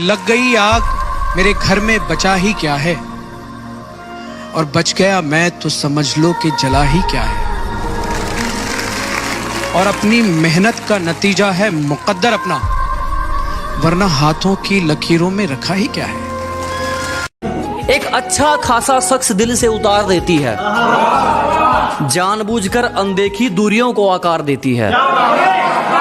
लग गई आग मेरे घर में बचा ही क्या है, और बच गया मैं तो समझ लो कि जला ही क्या है। और अपनी मेहनत का नतीजा है मुकद्दर अपना, वरना हाथों की लकीरों में रखा ही क्या है। एक अच्छा खासा शख्स दिल से उतार देती है, जानबूझकर अनदेखी दूरियों को आकार देती है।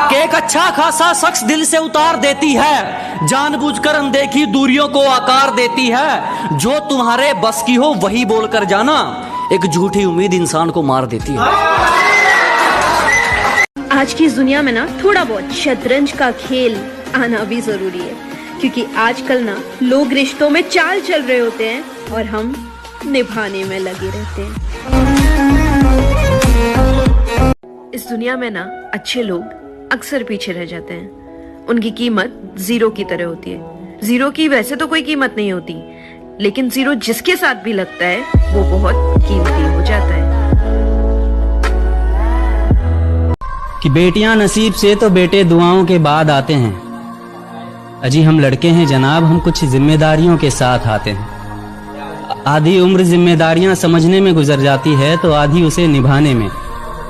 कि एक अच्छा खासा शख्स दिल से उतार देती है, जानबूझकर अनदेखी दूरियों को आकार देती है। जो तुम्हारे बस की हो वही बोलकर जाना, एक झूठी उम्मीद इंसान को मार देती है। आज की इस दुनिया में ना थोड़ा बहुत शतरंज का खेल आना भी जरूरी है, क्योंकि आजकल ना लोग रिश्तों में चाल चल रहे होते हैं और हम निभाने में लगे रहते हैं। इस दुनिया में ना अच्छे लोग अक्सर पीछे रह जाते हैं। उनकी कीमत जीरो की तरह होती है। जीरो की वैसे तो कोई कीमत नहीं होती, लेकिन जीरो जिसके साथ भी लगता है वो बहुत कीमती हो जाता है। कि बेटियां नसीब से तो बेटे दुआओं के बाद आते हैं। अजी हम लड़के हैं जनाब, हम कुछ जिम्मेदारियों के साथ आते हैं। आधी उम्र जिम्मेदारियां समझने में गुजर जाती है तो आधी उसे निभाने में।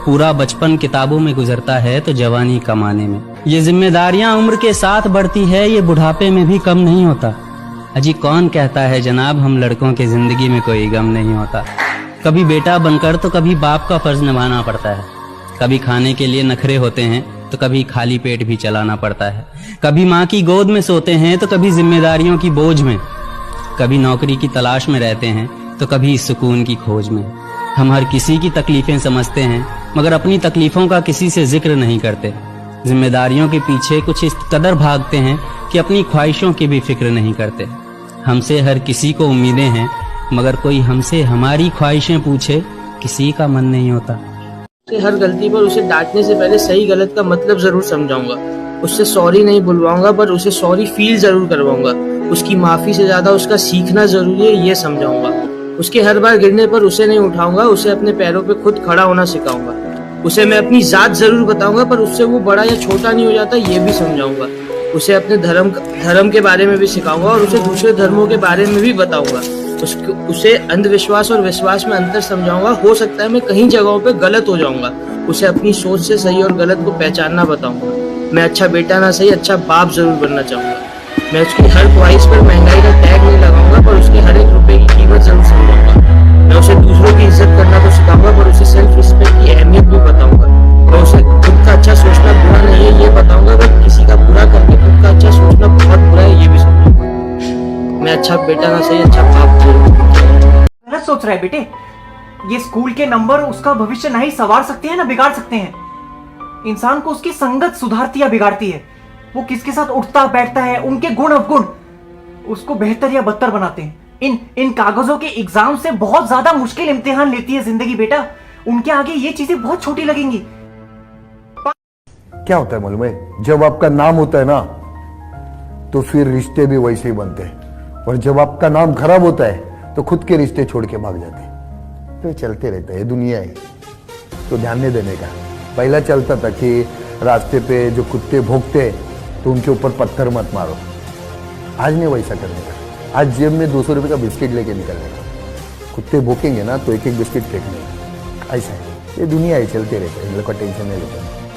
पूरा बचपन किताबों में गुजरता है तो जवानी कमाने में। ये जिम्मेदारियां उम्र के साथ बढ़ती है, ये बुढ़ापे में भी कम नहीं होता। अजी कौन कहता है जनाब हम लड़कों के जिंदगी में कोई गम नहीं होता। कभी बेटा बनकर तो कभी बाप का फर्ज निभाना पड़ता है। कभी खाने के लिए नखरे होते हैं तो कभी खाली पेट भी चलाना पड़ता है। कभी माँ की गोद में सोते हैं तो कभी जिम्मेदारियों की बोझ में। कभी नौकरी की तलाश में रहते हैं तो कभी सुकून की खोज में। हम हर किसी की तकलीफें समझते हैं, मगर अपनी तकलीफों का किसी से जिक्र नहीं करते। जिम्मेदारियों के पीछे कुछ इस कदर भागते हैं कि अपनी ख्वाहिशों की भी फिक्र नहीं करते। हमसे हर किसी को उम्मीदें हैं, मगर कोई हमसे हमारी ख्वाहिशें पूछे किसी का मन नहीं होता। हर गलती पर उसे डांटने से पहले सही गलत का मतलब जरूर समझाऊंगा। उससे सॉरी नहीं बुलवाऊंगा, पर उसे सॉरी फील जरूर करवाऊंगा। उसकी माफी से ज्यादा उसका सीखना जरूरी है, ये समझाऊंगा। उसके हर बार गिरने पर उसे नहीं उठाऊंगा, उसे अपने पैरों पे खुद खड़ा होना सिखाऊंगा। उसे मैं अपनी जात जरूर बताऊंगा, पर उससे वो बड़ा या छोटा नहीं हो जाता, ये भी समझाऊंगा। उसे अपने धर्म के बारे में भी सिखाऊंगा और उसे दूसरे धर्मों के बारे में भी बताऊंगा। उसे अंधविश्वास और विश्वास में अंतर समझाऊंगा। हो सकता है मैं कहीं जगहों पे गलत हो जाऊंगा। उसे अपनी सोच से सही और गलत को पहचानना बताऊंगा। मैं अच्छा बेटा ना सही, अच्छा बाप जरूर बनना चाहूंगा। मैं उसकी हर ख्वाहिश पर महंगाई का टैग नहीं लगाऊंगा, पर उसके हर एक रुपए की कीमत जरूर समझाऊंगा। मैं उसे दूसरों की इज्जत करना तो सिखाऊंगा, पर उसे सेल्फ रिस्पेक्ट की अहमियत भी बताऊंगा। मैं उसे खुद का अच्छा सोचना बुरा नहीं है, ये बताऊंगा। अगर किसी का बुरा करके खुद का अच्छा सोचना बहुत बुरा है, ये भी समझाऊंगा। मैं अच्छा बेटा ना सही, अच्छा बाप जरूर। गलत सोच रहा है बेटे। ये स्कूल के नंबर उसका भविष्य नहीं संवार सकते हैं ना बिगाड़ सकते हैं। इंसान को उसकी संगत सुधारती या बिगाड़ती है। वो किसके साथ उठता बैठता है, उनके गुण अवगुण उसको बेहतर या बदतर बनाते हैं। इन कागजों के एग्जाम से बहुत ज्यादा मुश्किल इम्तिहान लेती है जिंदगी बेटा। उनके आगे ये चीजें बहुत छोटी लगेंगी। क्या होता है मालूम है, जब आपका नाम होता है ना तो फिर रिश्ते भी वैसे ही बनते हैं, और जब आपका नाम खराब होता है तो खुद के रिश्ते छोड़ के भाग जाते हैं। तो चलते रहता है, ये दुनिया है, तो ध्यान नहीं देने का। पहला चलता था कि रास्ते पे जो कुत्ते भौंकते तो उनके ऊपर पत्थर मत मारो। आज नहीं वैसा करने का। आज जेब में 200 रुपये का बिस्किट लेके निकलने का। कुत्ते भौंकेंगे ना तो एक एक बिस्किट फेंकने का। ऐसा है, ये दुनिया है, चलते रहते हैं। इन लोग का टेंशन नहीं लेता।